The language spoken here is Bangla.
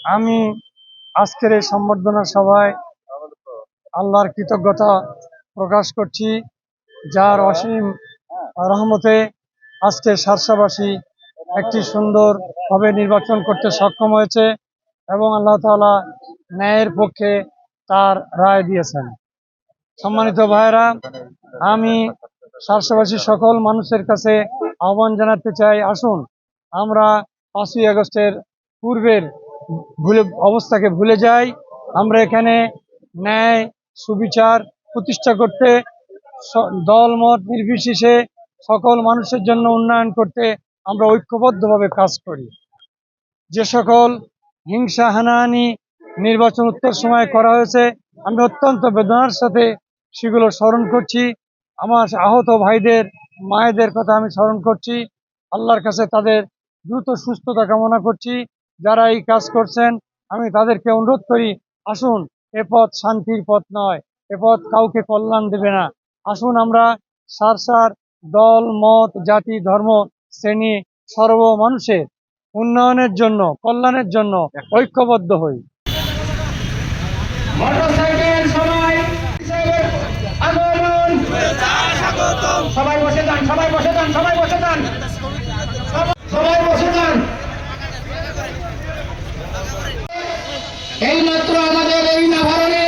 আমি আজকের এই সম্বর্ধনা সভায় আল্লাহর কৃতজ্ঞতা প্রকাশ করছি, যার অসীম রহমতে আজকে শার্শাবাসী একটি সুন্দরভাবে নির্বাচন করতে সক্ষম হয়েছে এবং আল্লাহ তাআলা ন্যায়ের পক্ষে তার রায় দিয়েছেন। সম্মানিত ভাইয়েরা, আমি শার্শাবাসী সকল মানুষের কাছে আহ্বান জানাতে চাই, আসুন আমরা 5ই আগস্টের পূর্বের অবস্থাকে ভুলে যাই। আমরা এখানে ন্যায় সুবিচার প্রতিষ্ঠা করতে, দলমত নির্বিশেষে সকল মানুষের জন্য উন্নয়ন করতে আমরা ঐক্যবদ্ধভাবে কাজ করি। যে সকল হিংসা হানাহানি নির্বাচন উত্তর সময় করা হয়েছে, আমি অত্যন্ত বেদনার সাথে সেগুলো স্মরণ করছি। আমার আহত ভাইদের মায়েদের কথা আমি স্মরণ করছি। আল্লাহর কাছে তাদের দ্রুত সুস্থতা কামনা করছি। যারা এই কাজ করছেন, আমি তাদেরকে অনুরোধ করি, আসুন, এ পথ শান্তির পথ নয়, এ পথ কাউকে কল্যাণ দেবে না। আসুন আমরা সার দল মত জাতি ধর্ম শ্রেণী সর্ব মানুষের উন্নয়নের জন্য কল্যাণের জন্য ঐক্যবদ্ধ হই। সবাই বসে যান, সবাই বসে যান, সবাই বসে যান, সবাই বসে যান। এই মাত্র আমাদের এই নাভারণে